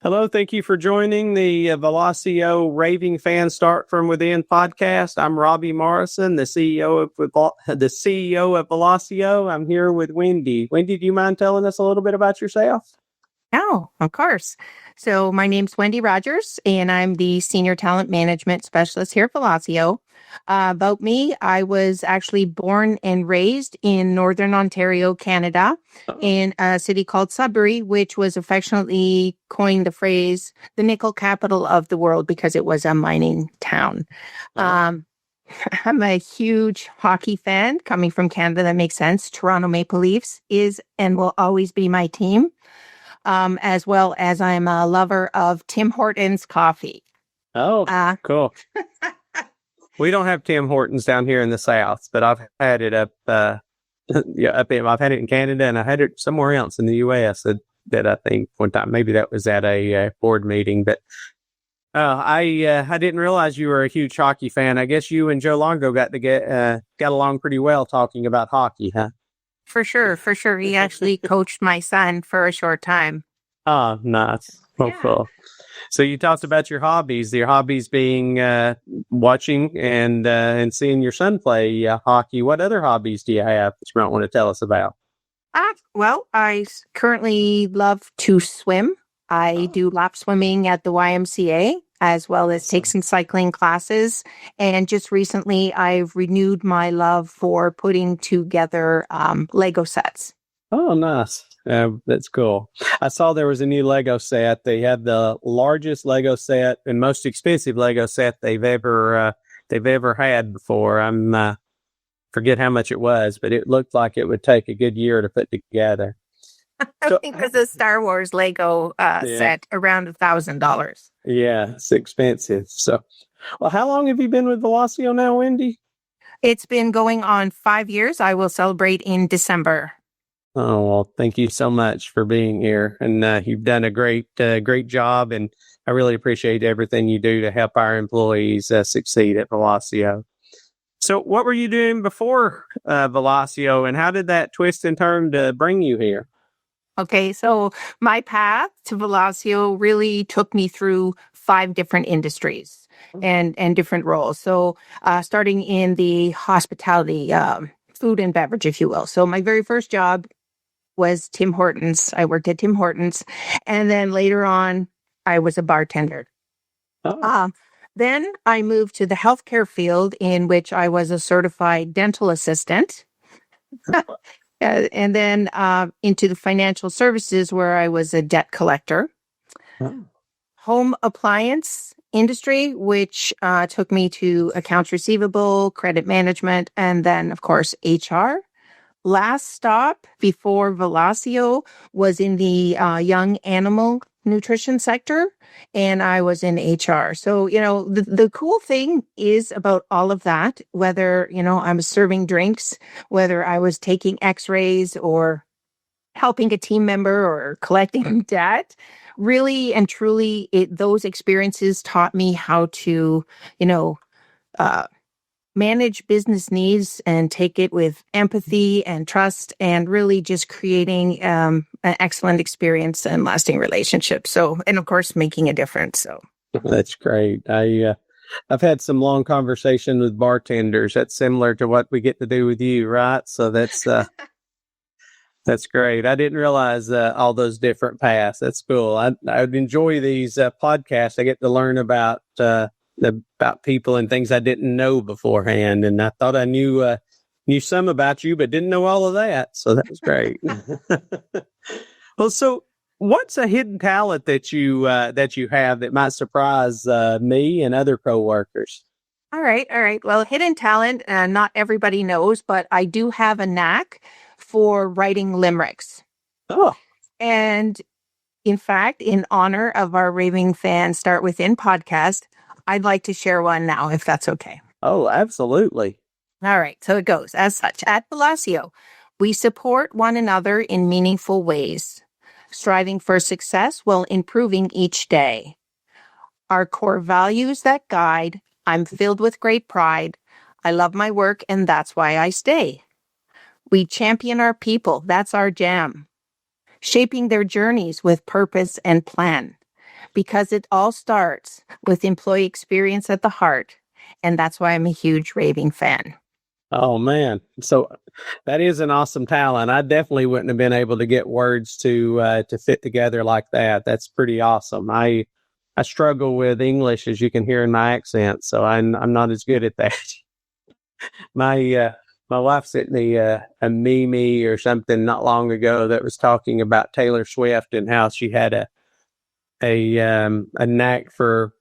Hello, thank you for joining the Velosio Raving Fans Start Within podcast. I'm Robbie Morrison, the CEO of Velosio. I'm here with Wendy. Wendy, do you mind telling us a little bit about yourself? Oh, of course. So my name's Wendy Rodgers, and I'm the Senior Talent Management Specialist here at Velosio. About me, I was actually born and raised in Northern Ontario, Canada, in a city called Sudbury, which was affectionately coined the phrase the nickel capital of the world because it was a mining town. I'm a huge hockey fan coming from Canada. That makes sense. Toronto Maple Leafs is and will always be my team. As well as I'm a lover of Tim Hortons coffee. Oh, cool. We don't have Tim Hortons down here in the South, but I've had it up I've had it in Canada, and I had it somewhere else in the U.S. that I think one time, maybe that was at a board meeting. But I didn't realize you were a huge hockey fan. I guess you and Joe Longo got along pretty well talking about hockey, huh? For sure. He actually coached my son for a short time. Oh, nice. Oh, yeah. Cool. So you talked about your hobbies being watching and seeing your son play hockey. What other hobbies do you have that you might want to tell us about? Well, I currently love to swim. I do lap swimming at the YMCA, as well as take some cycling classes. And just recently, I've renewed my love for putting together Lego sets. Oh, nice. That's cool. I saw there was a new Lego set. They had the largest Lego set and most expensive Lego set they've ever had before. I'm forget how much it was, but it looked like it would take a good year to put together. I think it was a Star Wars Lego set around $1,000. Yeah, it's expensive. So, well, how long have you been with Velosio now, Wendy? It's been going on 5 years. I will celebrate in December. Oh, well, thank you so much for being here. And you've done a great job. And I really appreciate everything you do to help our employees succeed at Velosio. So what were you doing before Velosio, and how did that twist and turn to bring you here? Okay, so my path to Velosio really took me through 5 different industries and different roles. So starting in the hospitality, food and beverage, if you will. So my very first job was Tim Hortons. I worked at Tim Hortons. And then later on, I was a bartender. Oh. Then I moved to the healthcare field, in which I was a certified dental assistant. And then into the financial services, where I was a debt collector. Oh. Home appliance industry, which took me to accounts receivable, credit management, and then, of course, HR. Last stop before Velosio was in the young animal nutrition sector, and I was in HR. So, the cool thing is about all of that, whether, I was serving drinks, whether I was taking x-rays or helping a team member or collecting debt, really and truly, those experiences taught me how to, manage business needs and take it with empathy and trust, and really just creating an excellent experience and lasting relationships. So, and of course, making a difference. So that's great. I've had some long conversation with bartenders. That's similar to what we get to do with you, right? So that's that's great. I didn't realize all those different paths. That's cool. I enjoy these podcasts. I get to learn about people and things I didn't know beforehand. And I thought I knew some about you, but didn't know all of that. So that was great. Well, so what's a hidden talent that you have that might surprise me and other coworkers? All right. Well, hidden talent, not everybody knows, but I do have a knack for writing limericks. Oh. And in fact, in honor of our Raving Fans Start Within podcast, I'd like to share one now, if that's okay. Oh, absolutely. All right. So it goes as such. At Velosio, we support one another in meaningful ways, striving for success while improving each day. Our core values that guide: I'm filled with great pride. I love my work, and that's why I stay. We champion our people. That's our jam. Shaping their journeys with purpose and plan. because it all starts with employee experience at the heart. And that's why I'm a huge Raving fan. Oh man. So that is an awesome talent. I definitely wouldn't have been able to get words to fit together like that. That's pretty awesome. I struggle with English, as you can hear in my accent, so I'm not as good at that. My wife sent me a meme or something not long ago that was talking about Taylor Swift and how she had a knack for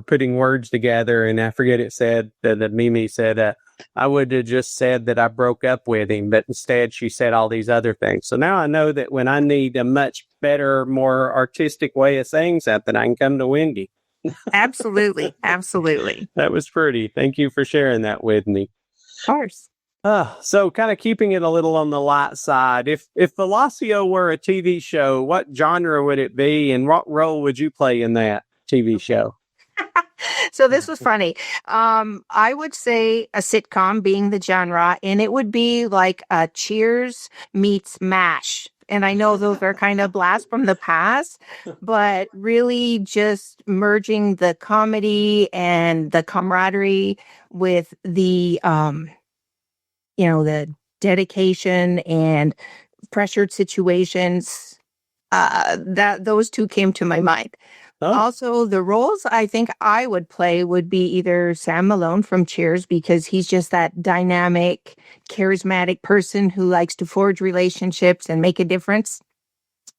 putting words together, and I forget it said the meme said I would have just said that I broke up with him, but instead she said all these other things. So now I know that when I need a much better, more artistic way of saying something, I can come to Wendy. Absolutely. Absolutely. That was pretty. Thank you for sharing that with me. Of course. So kind of keeping it a little on the light side, if Velosio were a TV show, what genre would it be, and what role would you play in that TV show? So this was funny. I would say a sitcom being the genre, and it would be like a Cheers meets MASH. And I know those are kind of blasts from the past, but really just merging the comedy and the camaraderie with the, the dedication and pressured situations. That those two came to my mind. Oh, Also, the roles I think I would play would be either Sam Malone from Cheers, because he's just that dynamic, charismatic person who likes to forge relationships and make a difference,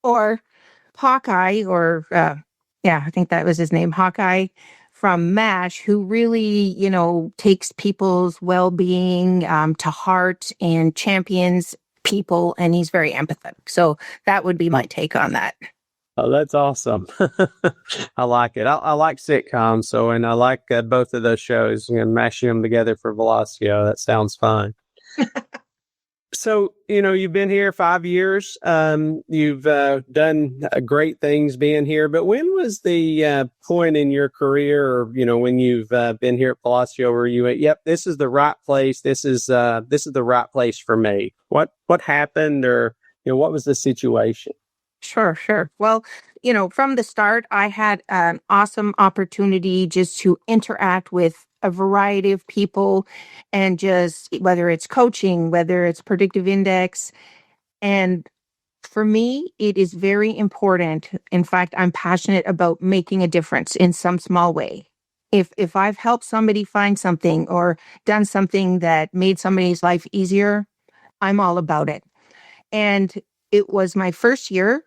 or Hawkeye, I think that was his name, Hawkeye from MASH, who really, takes people's well-being to heart and champions people, and he's very empathetic. So that would be my take on that. oh, that's awesome. I like it. I like sitcoms, and I like both of those shows, mashing them together for Velosio. That sounds fun. So, you've been here 5 years. You've done great things being here. But when was the point in your career, or when you've been here at Velosio, where you went, "Yep, this is the right place. This is the right place for me"? What happened, or what was the situation? Sure. Well, from the start, I had an awesome opportunity just to interact with a variety of people, and just whether it's coaching, whether it's predictive index. And for me, it is very important. In fact, I'm passionate about making a difference in some small way. If I've helped somebody find something or done something that made somebody's life easier, I'm all about it. And it was my first year.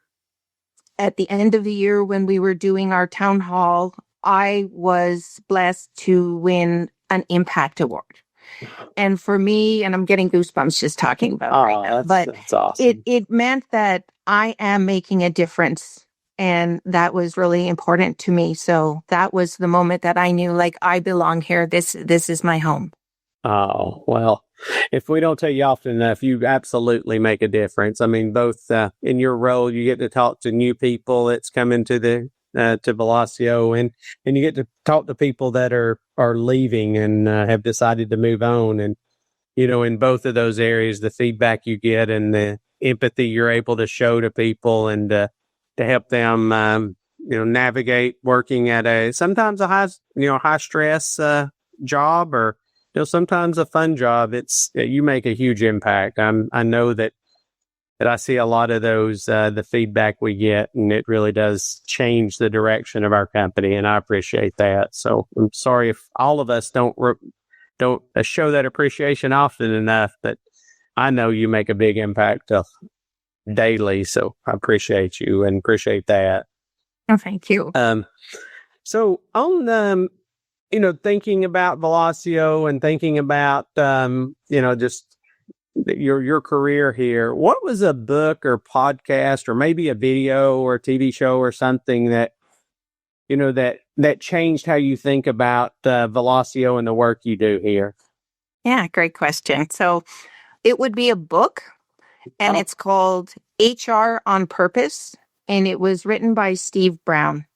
At the end of the year, when we were doing our town hall, I was blessed to win an impact award. And for me, and I'm getting goosebumps just talking about it right now, but that's awesome. it meant that I am making a difference. And that was really important to me. So that was the moment that I knew, like, I belong here. This is my home. Oh, well, if we don't tell you often enough, you absolutely make a difference. I mean, both in your role, you get to talk to new people that's coming to to Velosio, and you get to talk to people that are leaving and have decided to move on. And, in both of those areas, the feedback you get and the empathy you're able to show to people, and to help them, navigate working at sometimes a high stress job, or sometimes a fun job. You make a huge impact. I know that I see a lot of those, the feedback we get, and it really does change the direction of our company, and I appreciate that. So I'm sorry if all of us don't show that appreciation often enough, but I know you make a big impact daily. So I appreciate you and appreciate that. Oh, thank you. So on thinking about Velosio and thinking about, just your career here, what was a book or podcast or maybe a video or a TV show or something that, that changed how you think about Velosio and the work you do here? Yeah, great question. So it would be a book, and it's called HR on Purpose, and it was written by Steve Brown.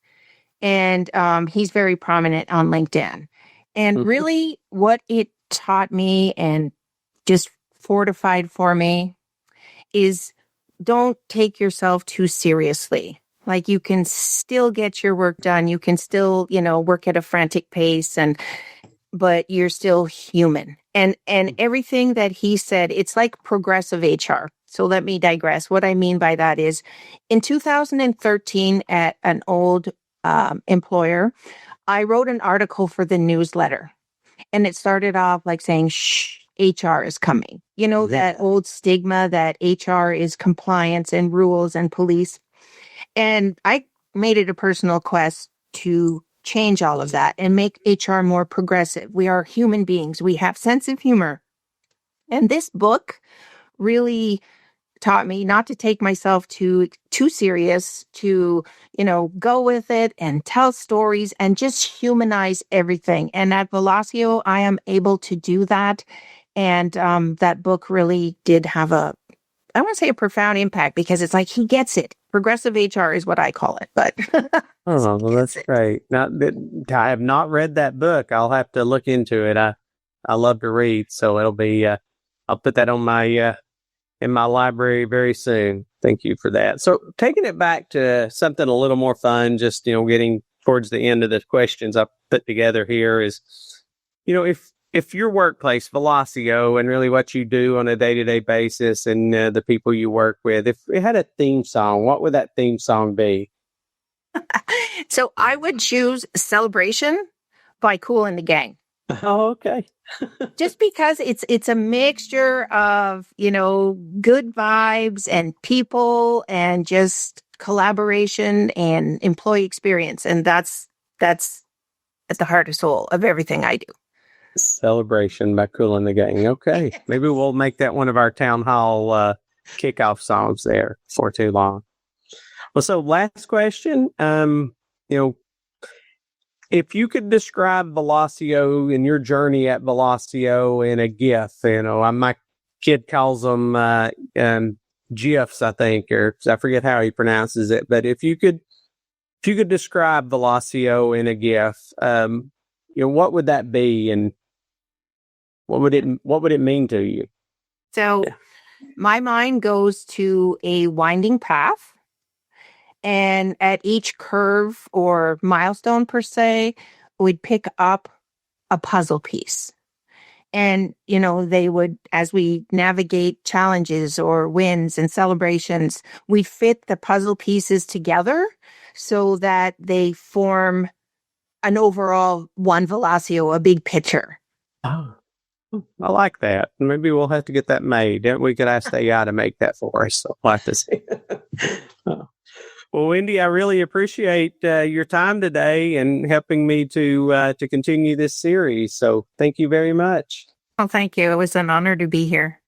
And he's very prominent on LinkedIn. And really what it taught me and just fortified for me is, don't take yourself too seriously. Like you can still get your work done. You can still, work at a frantic pace but you're still human. And everything that he said, it's like progressive HR. So let me digress. What I mean by that is in 2013 at an old employer, I wrote an article for the newsletter and it started off like saying, shh, HR is coming. That old stigma that HR is compliance and rules and police. And I made it a personal quest to change all of that and make HR more progressive. We are human beings. We have sense of humor. And this book really taught me not to take myself too serious, to, go with it and tell stories and just humanize everything. And at Velosio, I am able to do that. And that book really did have I want to say a profound impact because it's like he gets it. Progressive HR is what I call it, but well, that's great. Now, I have not read that book. I'll have to look into it. I love to read, so it'll be. I'll put that on my in my library very soon. Thank you for that. So, taking it back to something a little more fun, just getting towards the end of the questions I put together here is, if your workplace, Velosio, and really what you do on a day-to-day basis and the people you work with, if it had a theme song, what would that theme song be? So I would choose Celebration by Kool and the Gang. Oh, okay. Just because it's a mixture of, good vibes and people and just collaboration and employee experience. And that's at the heart and soul of everything I do. Celebration by Kool and the Gang. Okay. Maybe we'll make that one of our town hall kickoff songs there for too long. Well, so last question, if you could describe Velosio and your journey at Velosio in a GIF, my kid calls them GIFs, I think, or I forget how he pronounces it. But if you could describe Velosio in a GIF, what would that be, and what would it mean to you? So my mind goes to a winding path. And at each curve or milestone per se, we'd pick up a puzzle piece. And, they would, as we navigate challenges or wins and celebrations, we fit the puzzle pieces together so that they form an overall one Velosio, a big picture. Oh, I like that. Maybe we'll have to get that made. We could ask the AI to make that for us. So we'll have to see. Oh. Well, Wendy, I really appreciate your time today and helping me to continue this series. So thank you very much. Well, thank you. It was an honor to be here.